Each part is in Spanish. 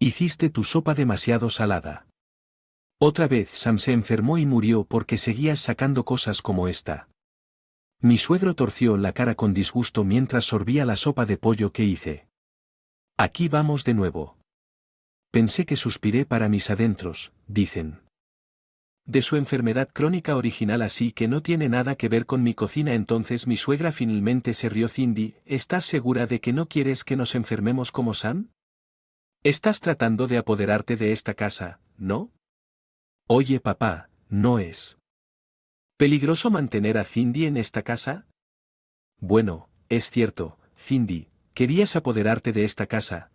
Hiciste tu sopa demasiado salada. Otra vez Sam se enfermó y murió porque seguías sacando cosas como esta. Mi suegro torció la cara con disgusto mientras sorbía la sopa de pollo que hice. Aquí vamos de nuevo. Pensé que suspiré para mis adentros, dicen. De su enfermedad crónica original, así que no tiene nada que ver con mi cocina. Entonces mi suegra finalmente se rió. Cindy, ¿estás segura de que no quieres que nos enfermemos como Sam? Estás tratando de apoderarte de esta casa, ¿no? Oye papá, ¿no es peligroso mantener a Cindy en esta casa? Bueno, es cierto, Cindy, querías apoderarte de esta casa,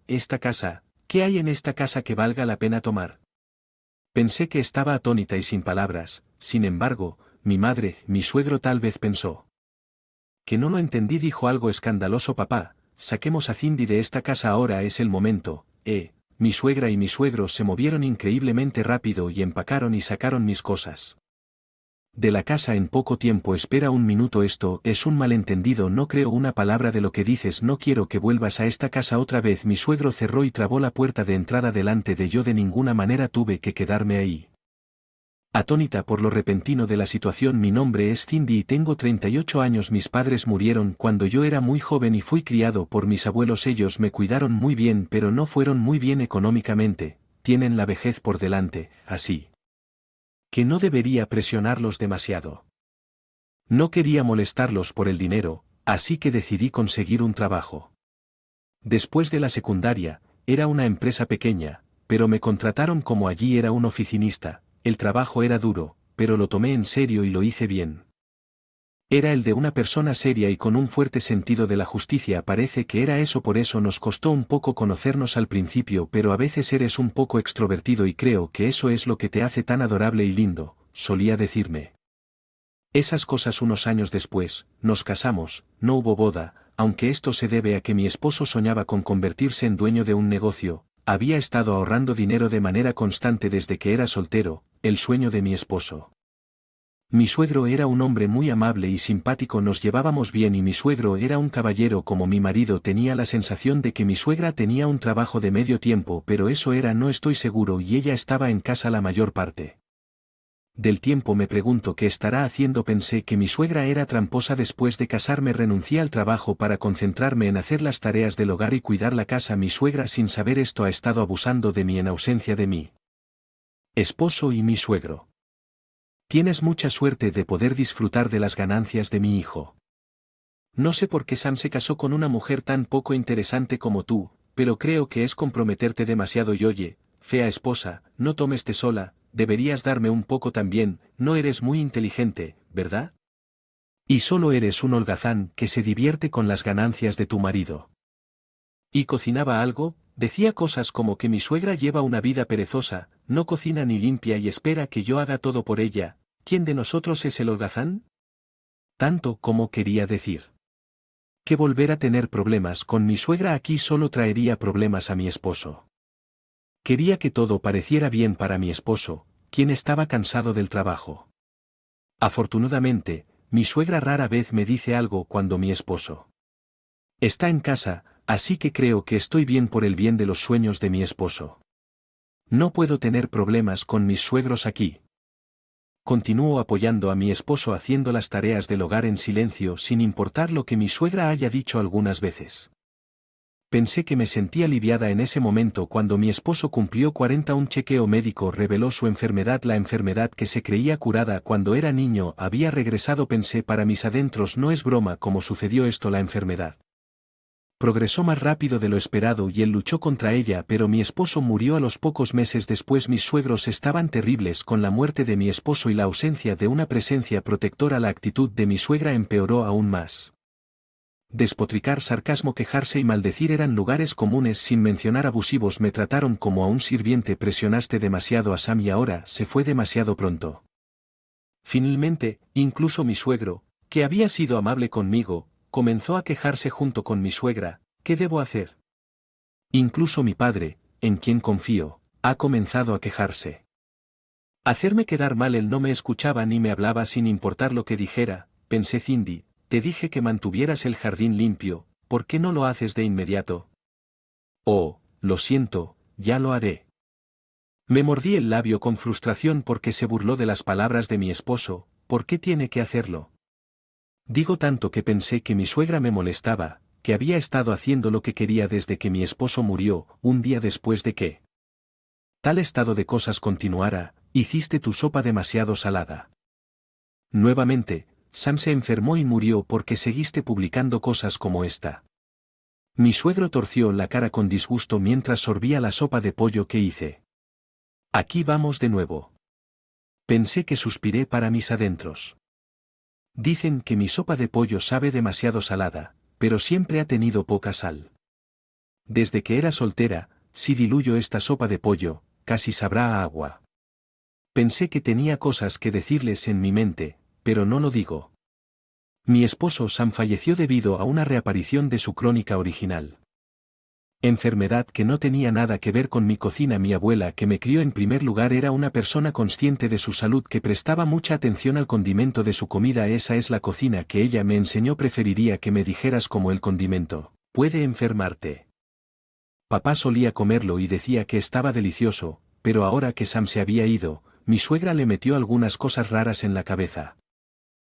esta casa, ¿qué hay en esta casa que valga la pena tomar? Pensé que estaba atónita y sin palabras, sin embargo, mi madre, mi suegro tal vez pensó. Que no lo entendí. Dijo algo escandaloso. Papá, saquemos a Cindy de esta casa, ahora es el momento, Mi suegra y mi suegro se movieron increíblemente rápido y empacaron y sacaron mis cosas de la casa en poco tiempo. Espera un minuto, esto es un malentendido, no creo una palabra de lo que dices, no quiero que vuelvas a esta casa otra vez. Mi suegro cerró y trabó la puerta de entrada delante de yo. De ninguna manera tuve que quedarme ahí. Atónita por lo repentino de la situación. Mi nombre es Cindy y tengo 38 años. Mis padres murieron cuando yo era muy joven y fui criado por mis abuelos. Ellos me cuidaron muy bien, pero no fueron muy bien económicamente, tienen la vejez por delante, así que no debería presionarlos demasiado. No quería molestarlos por el dinero, así que decidí conseguir un trabajo. Después de la secundaria, era una empresa pequeña, pero me contrataron como allí era un oficinista. El trabajo era duro, pero lo tomé en serio y lo hice bien. Era el de una persona seria y con un fuerte sentido de la justicia. Parece que era eso, por eso nos costó un poco conocernos al principio, pero a veces eres un poco extrovertido y creo que eso es lo que te hace tan adorable y lindo, solía decirme. Esas cosas. Unos años después, nos casamos, no hubo boda, aunque esto se debe a que mi esposo soñaba con convertirse en dueño de un negocio, había estado ahorrando dinero de manera constante desde que era soltero, el sueño de mi esposo. Mi suegro era un hombre muy amable y simpático, nos llevábamos bien y mi suegro era un caballero como mi marido. Tenía la sensación de que mi suegra tenía un trabajo de medio tiempo, pero eso era, no estoy seguro, y ella estaba en casa la mayor parte del tiempo. Me pregunto qué estará haciendo. Pensé que mi suegra era tramposa. Después de casarme renuncié al trabajo para concentrarme en hacer las tareas del hogar y cuidar la casa. Mi suegra, sin saber esto, ha estado abusando de mí en ausencia de mi esposo y mi suegro. Tienes mucha suerte de poder disfrutar de las ganancias de mi hijo. No sé por qué Sam se casó con una mujer tan poco interesante como tú, pero creo que es comprometerte demasiado. Y oye, fea esposa, no tomes té sola, deberías darme un poco también. No eres muy inteligente, ¿verdad? Y solo eres un holgazán que se divierte con las ganancias de tu marido. Y cocinaba algo, decía cosas como que mi suegra lleva una vida perezosa, no cocina ni limpia y espera que yo haga todo por ella. ¿Quién de nosotros es el holgazán? Tanto como quería decir que volver a tener problemas con mi suegra aquí solo traería problemas a mi esposo. Quería que todo pareciera bien para mi esposo, quien estaba cansado del trabajo. Afortunadamente, mi suegra rara vez me dice algo cuando mi esposo está en casa, así que creo que estoy bien por el bien de los sueños de mi esposo. No puedo tener problemas con mis suegros aquí. Continúo apoyando a mi esposo haciendo las tareas del hogar en silencio sin importar lo que mi suegra haya dicho algunas veces. Pensé que me sentí aliviada en ese momento cuando mi esposo cumplió 40. Un chequeo médico reveló su enfermedad. La enfermedad que se creía curada cuando era niño había regresado. Pensé para mis adentros, no es broma cómo sucedió esto. La enfermedad progresó más rápido de lo esperado y él luchó contra ella, pero mi esposo murió a los pocos meses después. Mis suegros estaban terribles con la muerte de mi esposo y la ausencia de una presencia protectora. La actitud de mi suegra empeoró aún más. Despotricar, sarcasmo, quejarse y maldecir eran lugares comunes, sin mencionar abusivos. Me trataron como a un sirviente. Presionaste demasiado a Sam y ahora se fue demasiado pronto. Finalmente, incluso mi suegro, que había sido amable conmigo, comenzó a quejarse junto con mi suegra. ¿Qué debo hacer? Incluso mi padre, en quien confío, ha comenzado a quejarse. Hacerme quedar mal. Él no me escuchaba ni me hablaba sin importar lo que dijera. Pensé, Cindy, te dije que mantuvieras el jardín limpio, ¿por qué no lo haces de inmediato? Oh, lo siento, ya lo haré. Me mordí el labio con frustración porque se burló de las palabras de mi esposo. ¿Por qué tiene que hacerlo? Digo tanto que pensé que mi suegra me molestaba, que había estado haciendo lo que quería desde que mi esposo murió, un día después de que tal estado de cosas continuara, hiciste tu sopa demasiado salada. Nuevamente, Sam se enfermó y murió porque seguiste publicando cosas como esta. Mi suegro torció la cara con disgusto mientras sorbía la sopa de pollo que hice. Aquí vamos de nuevo. Pensé que suspiré para mis adentros. Dicen que mi sopa de pollo sabe demasiado salada, pero siempre ha tenido poca sal. Desde que era soltera, si diluyo esta sopa de pollo, casi sabrá a agua. Pensé que tenía cosas que decirles en mi mente, pero no lo digo. Mi esposo Sam falleció debido a una reaparición de su crónica original. Enfermedad que no tenía nada que ver con mi cocina. Mi abuela que me crió en primer lugar era una persona consciente de su salud que prestaba mucha atención al condimento de su comida. Esa es la cocina que ella me enseñó. Preferiría que me dijeras como el condimento puede enfermarte. Papá solía comerlo y decía que estaba delicioso, pero ahora que Sam se había ido, mi suegra le metió algunas cosas raras en la cabeza.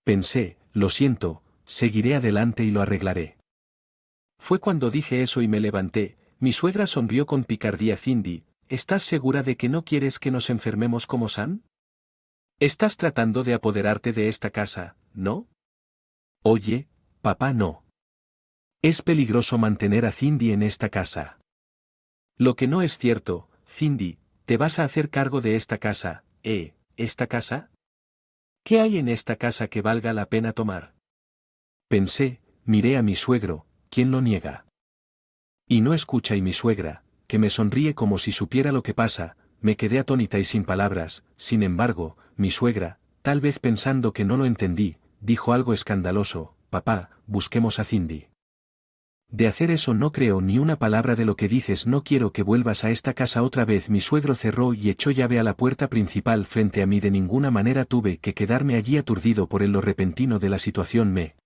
Pensé, lo siento, seguiré adelante y lo arreglaré. Fue cuando dije eso y me levanté. Mi suegra sonrió con picardía. Cindy, ¿estás segura de que no quieres que nos enfermemos como Sam? Estás tratando de apoderarte de esta casa, ¿no? Oye, papá, no. Es peligroso mantener a Cindy en esta casa. Lo que no es cierto, Cindy, te vas a hacer cargo de esta casa, ¿esta casa? ¿Qué hay en esta casa que valga la pena tomar? Pensé, miré a mi suegro, ¿quién lo niega? Y no escucha. Y mi suegra, que me sonríe como si supiera lo que pasa, me quedé atónita y sin palabras. Sin embargo, mi suegra, tal vez pensando que no lo entendí, dijo algo escandaloso: papá, busquemos a Cindy. De hacer eso no creo ni una palabra de lo que dices. No quiero que vuelvas a esta casa otra vez. Mi suegro cerró y echó llave a la puerta principal frente a mí. De ninguna manera tuve que quedarme allí aturdido por lo repentino de la situación. Me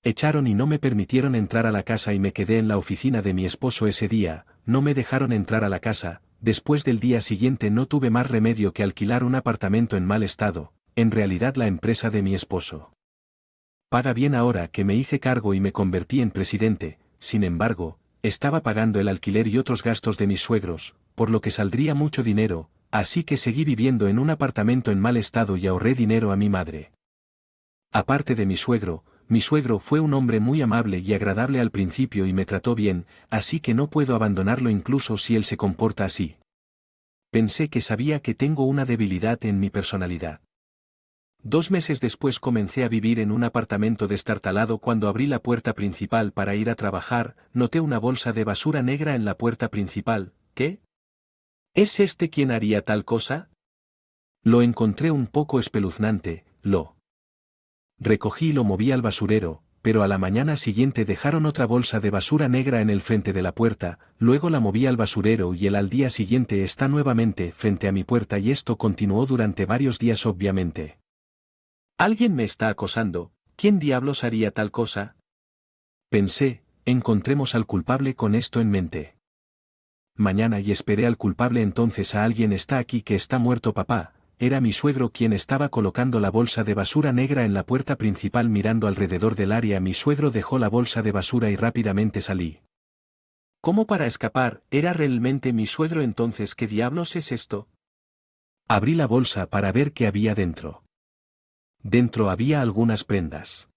echaron y no me permitieron entrar a la casa y me quedé en la oficina de mi esposo ese día. No me dejaron entrar a la casa. Después del día siguiente no tuve más remedio que alquilar un apartamento en mal estado. En realidad la empresa de mi esposo paga bien ahora que me hice cargo y me convertí en presidente. Sin embargo, estaba pagando el alquiler y otros gastos de mis suegros, por lo que saldría mucho dinero, así que seguí viviendo en un apartamento en mal estado y ahorré dinero a mi madre. Aparte de mi suegro fue un hombre muy amable y agradable al principio y me trató bien, así que no puedo abandonarlo incluso si él se comporta así. Pensé que sabía que tengo una debilidad en mi personalidad. 2 meses después comencé a vivir en un apartamento destartalado. Cuando abrí la puerta principal para ir a trabajar, noté una bolsa de basura negra en la puerta principal. ¿Qué? ¿Es este quien haría tal cosa? Lo encontré un poco espeluznante. Lo recogí y lo moví al basurero, pero a la mañana siguiente dejaron otra bolsa de basura negra en el frente de la puerta. Luego la moví al basurero y al día siguiente está nuevamente frente a mi puerta, y esto continuó durante varios días. Obviamente alguien me está acosando. ¿Quién diablos haría tal cosa? Pensé, encontremos al culpable con esto en mente. Mañana y esperé al culpable. Entonces alguien está aquí que está muerto. Papá, era mi suegro quien estaba colocando la bolsa de basura negra en la puerta principal. Mirando alrededor del área, mi suegro dejó la bolsa de basura y rápidamente salí. ¿Cómo para escapar? ¿Era realmente mi suegro entonces? ¿Qué diablos es esto? Abrí la bolsa para ver qué había dentro. Dentro había algunas prendas.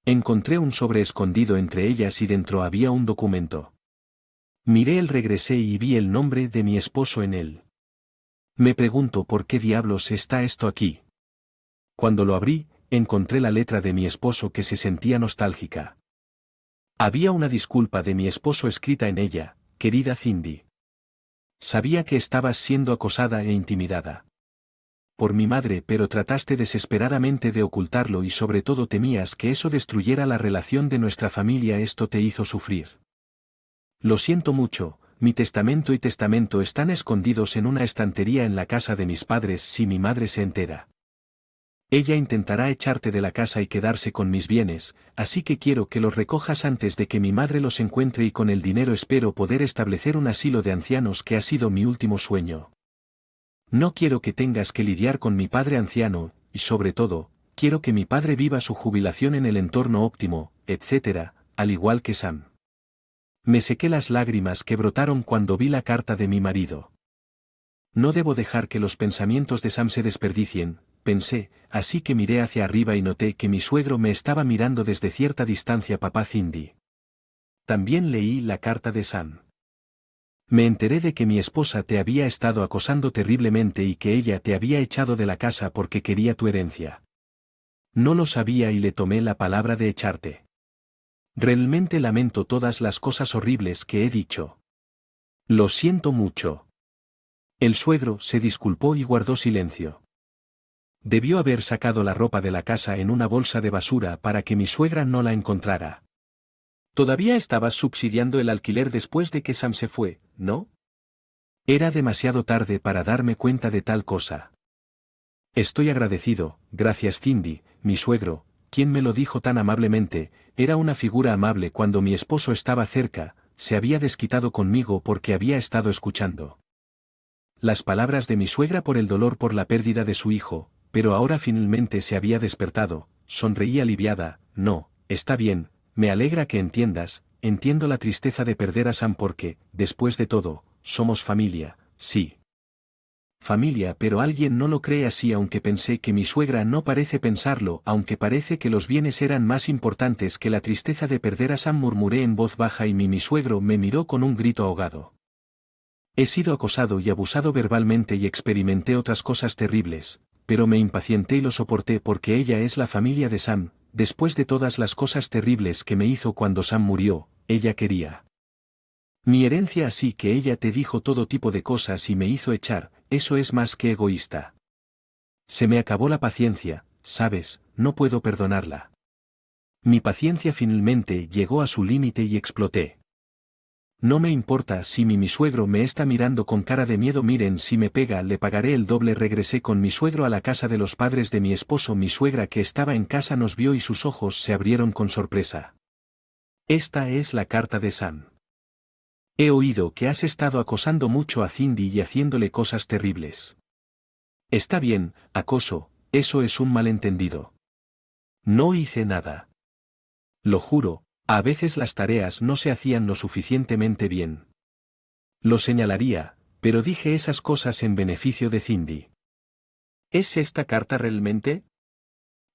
Encontré un sobre escondido entre ellas y dentro había un documento. Miré regresé y vi el nombre de mi esposo en él. Me pregunto por qué diablos está esto aquí. Cuando lo abrí, encontré la letra de mi esposo que se sentía nostálgica. Había una disculpa de mi esposo escrita en ella: querida Cindy. Sabía que estabas siendo acosada e intimidada por mi madre, pero trataste desesperadamente de ocultarlo y sobre todo temías que eso destruyera la relación de nuestra familia. Esto te hizo sufrir. Lo siento mucho, mi testamento y testamento están escondidos en una estantería en la casa de mis padres. Si mi madre se entera Ella intentará echarte de la casa y quedarse con mis bienes, así que quiero que los recojas antes de que mi madre los encuentre y con el dinero espero poder establecer un asilo de ancianos que ha sido mi último sueño. No quiero que tengas que lidiar con mi padre anciano, y sobre todo, quiero que mi padre viva su jubilación en el entorno óptimo, etc., al igual que Sam. Me sequé las lágrimas que brotaron cuando vi la carta de mi marido. No debo dejar que los pensamientos de Sam se desperdicien, pensé, así que miré hacia arriba y noté que mi suegro me estaba mirando desde cierta distancia. Papá Cindy. También leí la carta de Sam. Me enteré de que mi esposa te había estado acosando terriblemente y que ella te había echado de la casa porque quería tu herencia. No lo sabía y le tomé la palabra de echarte. Realmente lamento todas las cosas horribles que he dicho. Lo siento mucho. El suegro se disculpó y guardó silencio. Debió haber sacado la ropa de la casa en una bolsa de basura para que mi suegra no la encontrara. Todavía estabas subsidiando el alquiler después de que Sam se fue, ¿no? Era demasiado tarde para darme cuenta de tal cosa. Estoy agradecido, gracias Cindy, mi suegro, quien me lo dijo tan amablemente, era una figura amable cuando mi esposo estaba cerca, se había desquitado conmigo porque había estado escuchando las palabras de mi suegra por el dolor por la pérdida de su hijo, pero ahora finalmente se había despertado, sonreí aliviada, no, está bien, me alegra que entiendas, entiendo la tristeza de perder a Sam porque, después de todo, somos familia, sí. Familia, pero alguien no lo cree así aunque pensé que mi suegra no parece pensarlo, aunque parece que los bienes eran más importantes que la tristeza de perder a Sam, murmuré en voz baja y mi suegro me miró con un grito ahogado. He sido acosado y abusado verbalmente y experimenté otras cosas terribles, pero me impacienté y lo soporté porque ella es la familia de Sam, después de todas las cosas terribles que me hizo cuando Sam murió, ella quería mi herencia, así que ella te dijo todo tipo de cosas y me hizo echar, eso es más que egoísta. Se me acabó la paciencia, sabes, no puedo perdonarla. Mi paciencia finalmente llegó a su límite y exploté. No me importa si mi suegro me está mirando con cara de miedo, miren si me pega le pagaré el doble. Regresé con mi suegro a la casa de los padres de mi esposo. Mi suegra que estaba en casa nos vio y sus ojos se abrieron con sorpresa. Esta es la carta de Sam. He oído que has estado acosando mucho a Cindy y haciéndole cosas terribles. Está bien, acoso, eso es un malentendido. No hice nada. Lo juro. A veces las tareas no se hacían lo suficientemente bien. Lo señalaría, pero dije esas cosas en beneficio de Cindy. ¿Es esta carta realmente?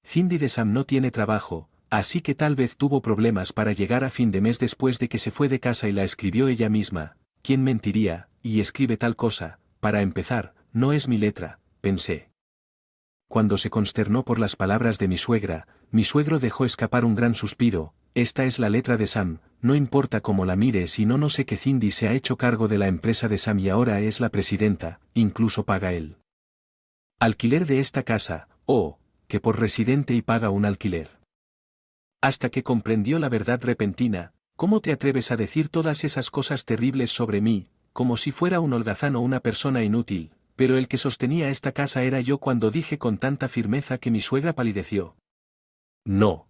Cindy de Sam no tiene trabajo, así que tal vez tuvo problemas para llegar a fin de mes después de que se fue de casa y la escribió ella misma. ¿Quién mentiría, y escribe tal cosa? Para empezar, no es mi letra, pensé. Cuando se consternó por las palabras de mi suegra, mi suegro dejó escapar un gran suspiro. Esta es la letra de Sam, no importa cómo la mires y no sé que Cindy se ha hecho cargo de la empresa de Sam y ahora es la presidenta, incluso paga el alquiler de esta casa, que por residente y paga un alquiler. Hasta que comprendió la verdad repentina, ¿cómo te atreves a decir todas esas cosas terribles sobre mí, como si fuera un holgazán o una persona inútil? Pero el que sostenía esta casa era yo. Cuando dije con tanta firmeza que mi suegra palideció. No.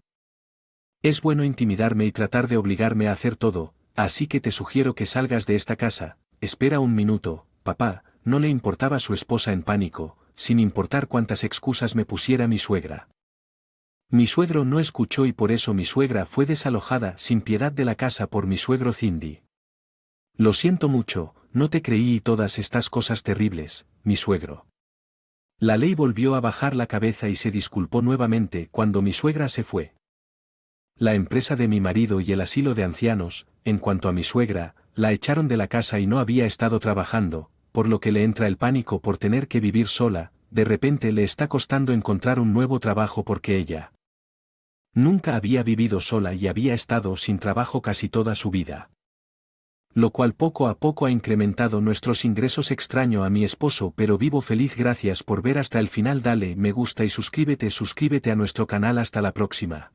Es bueno intimidarme y tratar de obligarme a hacer todo, así que te sugiero que salgas de esta casa. Espera un minuto, papá, no le importaba su esposa en pánico, sin importar cuántas excusas me pusiera mi suegra. Mi suegro no escuchó y por eso mi suegra fue desalojada sin piedad de la casa por mi suegro Cindy. Lo siento mucho, no te creí y todas estas cosas terribles, mi suegro. La ley volvió a bajar la cabeza y se disculpó nuevamente cuando mi suegra se fue. La empresa de mi marido y el asilo de ancianos, en cuanto a mi suegra, la echaron de la casa y no había estado trabajando, por lo que le entra el pánico por tener que vivir sola, de repente le está costando encontrar un nuevo trabajo porque ella nunca había vivido sola y había estado sin trabajo casi toda su vida. Lo cual poco a poco ha incrementado nuestros ingresos. Extraño a mi esposo pero vivo feliz. Gracias por ver hasta el final, dale me gusta y suscríbete a nuestro canal. Hasta la próxima.